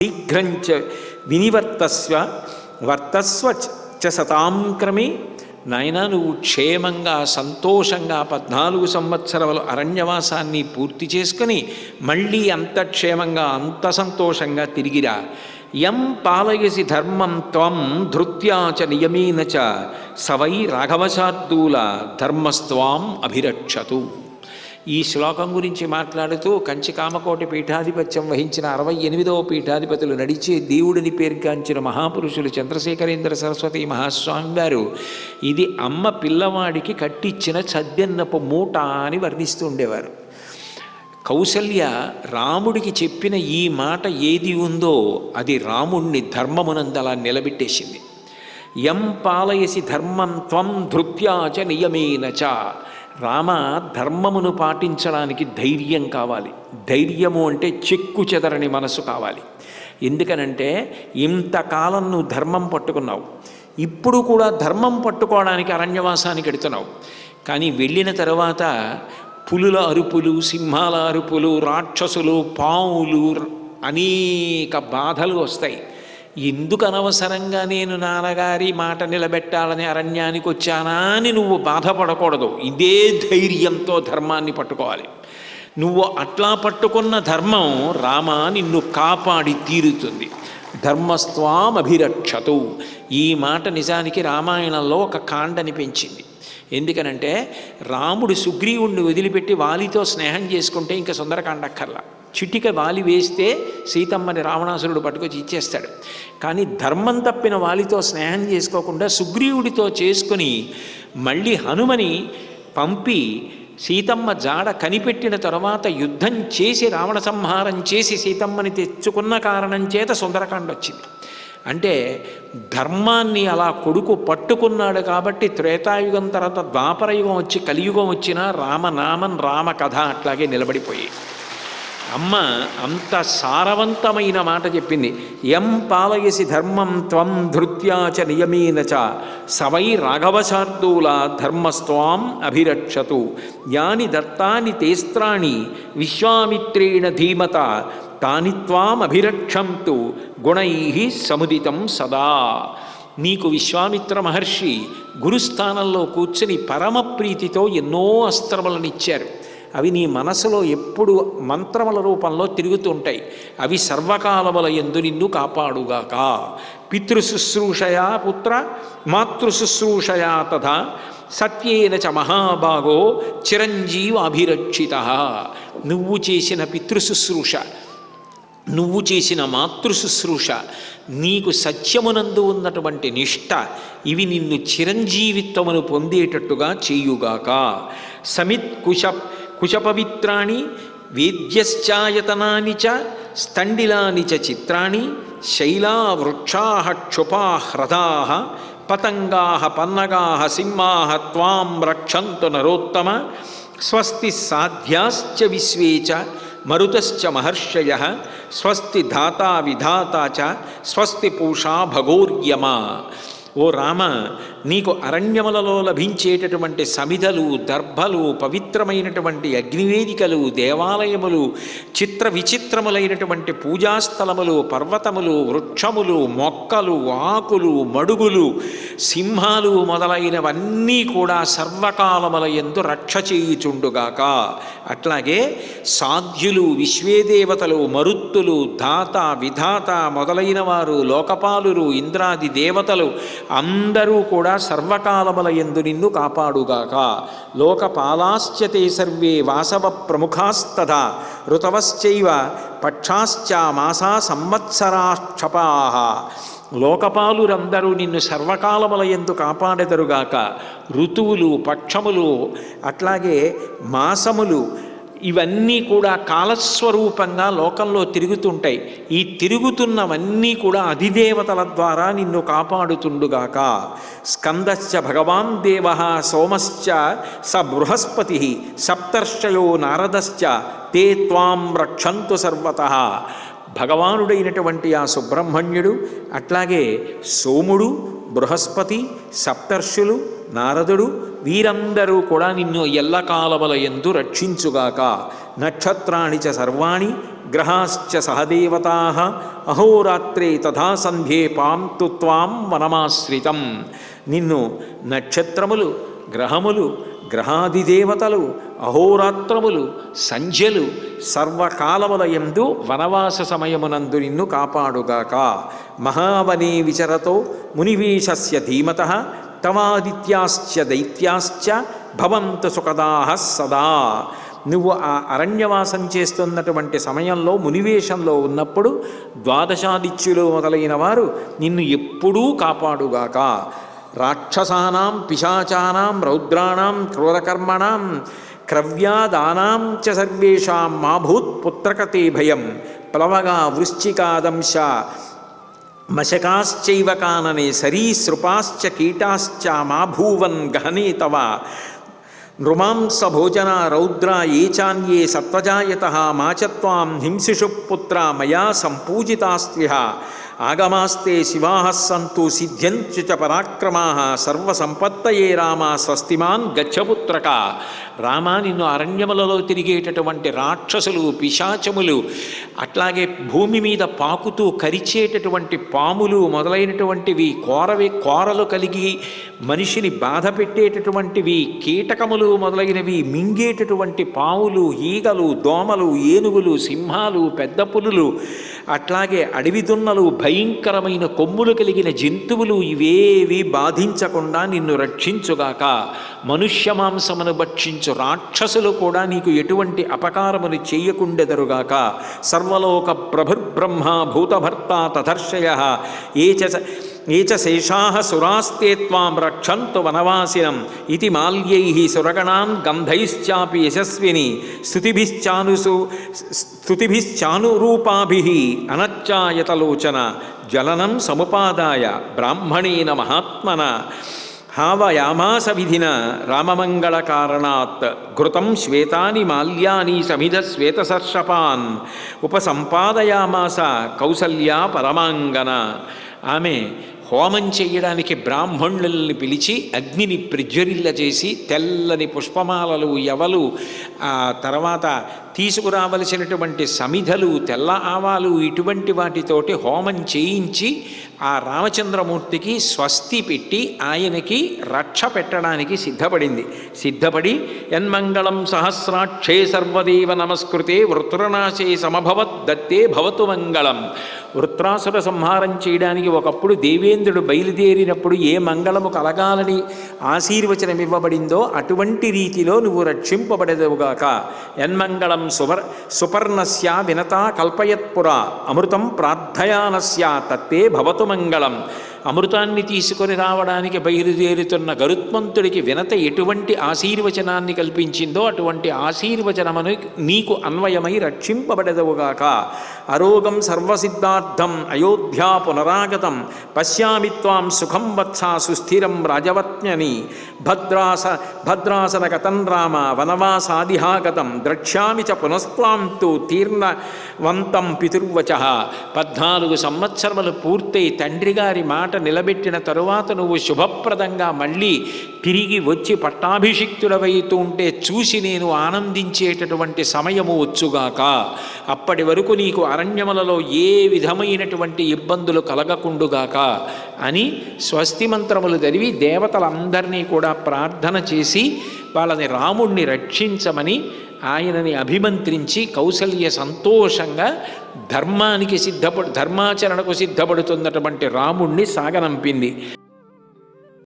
శీఘ్రంచ వినివర్తస్వ వర్తస్వ చ సతాంక్రమే. నాయన నువ్వు క్షేమంగా సంతోషంగా 14 సంవత్సరాలు అరణ్యవాసాన్ని పూర్తి చేసుకుని మళ్ళీ అంత క్షేమంగా అంత సంతోషంగా తిరిగిరా. యం పాలయసి ధర్మం త్వం ధృత్యా చ నియమేన చ సవై రాఘవశార్దూల ధర్మస్త్వాం అభిరక్షతు. ఈ శ్లోకం గురించి మాట్లాడుతూ కంచి కామకోటి పీఠాధిపత్యం వహించిన 68వ పీఠాధిపతులు నడిచే దేవుడిని పేర్గాంచిన మహాపురుషులు చంద్రశేఖరేంద్ర సరస్వతి మహాస్వామి గారు ఇది అమ్మ పిల్లవాడికి కట్టించిన చద్దెన్నపు మూట అని వర్ణిస్తూ ఉండేవారు. కౌసల్య రాముడికి చెప్పిన ఈ మాట ఏది ఉందో అది రాముణ్ణి ధర్మమునందలా నిలబెట్టేసింది. యం పాలయసి ధర్మం త్వం ధృత్యా చ నియమేన చ. రామ, ధర్మమును పాటించడానికి ధైర్యం కావాలి. ధైర్యము అంటే చెక్కు చెదరని మనసు కావాలి. ఎందుకనంటే ఇంతకాలం నువ్వు ధర్మం పట్టుకున్నావు, ఇప్పుడు కూడా ధర్మం పట్టుకోవడానికి అరణ్యవాసానికి వెడుతున్నావు. కానీ వెళ్ళిన తర్వాత పులుల అరుపులు, సింహాల అరుపులు, రాక్షసులు, పాములు, అనేక బాధలు వస్తాయి. ఎందుకు అనవసరంగా నేను నాన్నగారి మాట నిలబెట్టాలని అరణ్యానికి వచ్చానా అని నువ్వు బాధపడకూడదు. ఇదే ధైర్యంతో ధర్మాన్ని పట్టుకోవాలి. నువ్వు అట్లా పట్టుకున్న ధర్మం రామ నిన్ను కాపాడి తీరుతుంది. ధర్మస్త్వాం అభిరక్షతు. ఈ మాట నిజానికి రామాయణంలో ఒక కాండని పెంచింది. ఎందుకనంటే రాముడు సుగ్రీవుణ్ణి వదిలిపెట్టి వాలితో స్నేహం చేసుకుంటే ఇంకా సుందరకాండ అక్కర్లా. చిటిక వాలి వేస్తే సీతమ్మని రావణాసురుడు పట్టుకొచ్చి ఇచ్చేస్తాడు. కానీ ధర్మం తప్పిన వాలితో స్నేహం చేసుకోకుండా సుగ్రీవుడితో చేసుకుని మళ్ళీ హనుమని పంపి సీతమ్మ జాడ కనిపెట్టిన తర్వాత యుద్ధం చేసి రావణ సంహారం చేసి సీతమ్మని తెచ్చుకున్న కారణం చేత సుందరకాండ వచ్చింది. అంటే ధర్మాన్ని అలా కొడుకు పట్టుకున్నాడు కాబట్టి త్రేతాయుగం తర్వాత ద్వాపరయుగం వచ్చి కలియుగం వచ్చినా రామనామం రామ కథ అట్లాగే నిలబడిపోయి. అమ్మ అంత సారవంతమైన మాట చెప్పింది. యం పాలయసి ధర్మం త్వం ధృత్యా చ నియమేన చ సవై రాఘవశార్దూల ధర్మస్త్వాం అభిరక్షతు. యాని దత్తాని తేస్త్రాణి విశ్వామిత్రేణ ధీమత తాని త్వాం అభిరక్షంతు గుణై సముదితం సదా. నీకు విశ్వామిత్ర మహర్షి గురుస్థానంలో కూర్చుని పరమప్రీతితో ఎన్నో అస్త్రములనిచ్చారు. అవి నీ మనసులో ఎప్పుడు మంత్రముల రూపంలో తిరుగుతూ ఉంటాయి. అవి సర్వకాలముల యందు నిన్ను కాపాడుగాక. పితృశుశ్రూషయా పుత్ర మాతృశుశ్రూషయా తథా సత్యేన చ మహాభాగో చిరంజీవ అభిరక్షిత. నువ్వు చేసిన పితృశుశ్రూష, నువ్వు చేసిన మాతృశుశ్రూష, నీకు సత్యమునందు ఉన్నటువంటి నిష్ఠ, ఇవి నిన్ను చిరంజీవిత్వమును పొందేటట్టుగా చేయుగాక. సమిత్ కుశపవిత్రాణి వేద్యశ్చాయతనాని చ స్థండిలాని చ చిత్రాణి శైలా వృక్షా క్షుపా హ్రదా పతంగా పన్నగా సింహా త్వాం రక్షంతు నరోత్తమ. స్వస్తి సాధ్యాశ్చ విశ్వే చ మరుతశ్చ మహర్షయ స్వస్తి ధాతా విధాతా చ స్వస్తి పూషా భగోర్యమ. ఓ రామ, నీకు అరణ్యములలో లభించేటటువంటి సమిధలు, దర్భలు, పవిత్రమైనటువంటి అగ్నివేదికలు, దేవాలయములు, చిత్ర విచిత్రములైనటువంటి పూజాస్థలములు, పర్వతములు, వృక్షములు, మొక్కలు, ఆకులు, మడుగులు, సింహాలు మొదలైనవన్నీ కూడా సర్వకాలముల యందు రక్ష చేయుచుండుగాక. అట్లాగే సాధ్యులు, విశ్వేదేవతలు, మరుత్తులు, ధాత విధాత మొదలైన వారు, లోకపాలురు, ఇంద్రాది దేవతలు అందరూ కూడా సర్వకాలముల యందు నిన్ను కాపాడుగాక. లోకపాలాశ్చ తే సర్వే వాసవ ప్రముఖాస్తథా ఋతవశ్చైవ పక్షాశ్చ మాసా సంవత్సరాక్షపాః. లోకపాలురందరూ నిన్ను సర్వకాలముల యందు కాపాడెదరుగాక. ఋతువులు, పక్షములు, అట్లాగే మాసములు, ఇవన్నీ కూడా కాలస్వరూపంగా లోకంలో తిరుగుతుంటాయి. ఈ తిరుగుతున్నవన్నీ కూడా అధిదేవతల ద్వారా నిన్ను కాపాడుతుండుగాక. స్కందశ్చ భగవాన్ దేవ సోమశ్చ స బృహస్పతి సప్తర్షయో నారదశ్చ తే త్వాం రక్షంతు సర్వతః. భగవానుడైనటువంటి ఆ సుబ్రహ్మణ్యుడు, అట్లాగే సోముడు, బృహస్పతి, సప్తర్షులు, నారదుడు, వీరందరూ కూడా నిన్ను ఎల్లకాలముల యందు రక్షించుగాక. నక్షత్రాణి చ సర్వాణి గ్రహాశ్చ సహదేవతా అహోరాత్రే తథా సంధ్యే పాంతు త్వాం వనమాశ్రితం. నిన్ను నక్షత్రములు, గ్రహములు, గ్రహాదిదేవతలు, అహోరాత్రములు, సంధ్యలు సర్వకాలముల యందు వనవాస సమయమునందు నిన్ను కాపాడుగాక. మహావనే విచరతో మునివేశస్య ధీమతః తవాదిత్యాశ్చ దైత్యాశ్చ భవంతు సుఖదాః సదా. నువ్వు ఆ అరణ్యవాసం చేస్తున్నటువంటి సమయంలో మునివేషంలో ఉన్నప్పుడు ద్వాదశాదిత్యులు మొదలైన వారు నిన్ను ఎప్పుడూ కాపాడుగాక. రాక్షసానాం పిశాచానాం రౌద్రాణం క్రూరకర్మణాం క్రవ్యాదానాం చ సర్వేషాం మా భూత్ పుత్రకతే భయం. ప్లవగా వృశ్చికాదంశ మశకాశ్చైవ కాననే సరీసృపాశ్చ కీటాశ్చ మా భూవన్ గహనే తవ. నృమాంస భోజన రౌద్ర ఏ చాన్యే సత్వజాయతః మా చ త్వాం హింసిషు పుత్ర మయా సంపూజితాస్త్విహ. ఆగమాస్తే శివాః సంతు సిద్ధ్యంచు చ పరాక్రమాః సర్వసంపత్తయే రామ స్వస్తిమాన్ గచ్చపుత్రక. రామ, నిన్ను అరణ్యములలో తిరిగేటటువంటి రాక్షసులు, పిశాచములు, అట్లాగే భూమి మీద పాకుతూ కరిచేటటువంటి పాములు మొదలైనటువంటివి, కోరలు కలిగి మనిషిని బాధ పెట్టేటటువంటివి, కీటకములు మొదలైనవి, మింగేటటువంటి పాములు, ఈగలు, దోమలు, ఏనుగులు, సింహాలు, పెద్ద పులులు, అట్లాగే అడవి దున్నలు, భయంకరమైన కొమ్ములు కలిగిన జంతువులు ఇవేవి బాధించకుండా నిన్ను రక్షించుగాక. మనుష్య మాంసమును భక్షించు రాక్షసులు కూడా నీకు ఎటువంటి అపకారమును చేయకుండెదరుగాక. సర్వలోక ప్రభుర్బ్రహ్మ భూతభర్త తదర్శయః ఏ చ శేషాః సురాస్తే త్వాం రక్షంతు వనవాసినం. ఇతి మాల్యైః సురగణాన్ గంధైశ్చాపి యశస్విని స్తుతిభిశ్చానురూపాభిః అనచ్చాయతలోచన జలనం సముపాదాయ బ్రాహ్మణేన మహాత్మన. హావయామాస విధిన రామమంగళకారణాత్ ఘృతం శ్వేతాని మాల్యాని సమిధ శ్వేతసర్షపాన్ ఉపసంపాదయామాస కౌసల్యా పరమాంగన. ఆమె హోమం చెయ్యడానికి బ్రాహ్మణుల్ని పిలిచి అగ్నిని ప్రజ్వరిల్లజేసి తెల్లని పుష్పమాలలు, యవలు, తర్వాత తీసుకురావలసినటువంటి సమిధలు, తెల్ల ఆవాలు, ఇటువంటి వాటితోటి హోమం చేయించి ఆ రామచంద్రమూర్తికి స్వస్తి పెట్టి ఆయనకి రక్ష పెట్టడానికి సిద్ధపడి యన్మంగళం సహస్రాక్షే సర్వదేవ నమస్కృతే వృత్రనాశే సమభవత్ దత్తే భవతు మంగళం. వృత్రాసుర సంహారం చేయడానికి ఒకప్పుడు దేవేంద్రుడు బయలుదేరినప్పుడు ఏ మంగళము కలగాలని ఆశీర్వచనం ఇవ్వబడిందో అటువంటి రీతిలో నువ్వు రక్షింపబడేదవుగాక. యన్మంగళం సుపర్ణస్య వినతా కల్పయత్పురా అమృతం ప్రార్థయానస్య తత్తే భవతు మంగళం. అమృతాన్ని తీసుకొని రావడానికి బయలుదేరుతున్న గరుత్మంతుడికి వినత ఎటువంటి ఆశీర్వచనాన్ని కల్పించిందో అటువంటి ఆశీర్వచనమును నీకు అన్వయమై రక్షింపబడదవుగాక. అరోగం సర్వసిద్ధార్థం అయోధ్యా పునరాగతం పశ్యామి త్వాం సుఖం వత్సా సుస్థిరం రాజవత్న్యని. భద్రాసనగతం రామ వనవాసాదిహాగతం ద్రక్ష్యామి చ పునస్త్వాం తు తీర్ణవంతం పితుర్వచ. 14 సంవత్సరములు పూర్తయి తండ్రి గారి మాట నిలబెట్టిన తరువాత నువ్వు శుభప్రదంగా మళ్ళీ తిరిగి వచ్చి పట్టాభిషిక్తుడవైతూ ఉంటే చూసి నేను ఆనందించేటటువంటి సమయము వచ్చుగాక. అప్పటి వరకు నీకు అరణ్యములలో ఏ విధమైనటువంటి ఇబ్బందులు కలగకుండుగాక అని స్వస్తి మంత్రములు చదివి దేవతలందరినీ కూడా ప్రార్థన చేసి వాళ్ళని రాముణ్ణి రక్షించమని ఆయనని అభిమంత్రించి కౌసల్య సంతోషంగా ధర్మాచరణకు సిద్ధపడుతున్నటువంటి రాముణ్ణి సాగనంపింది.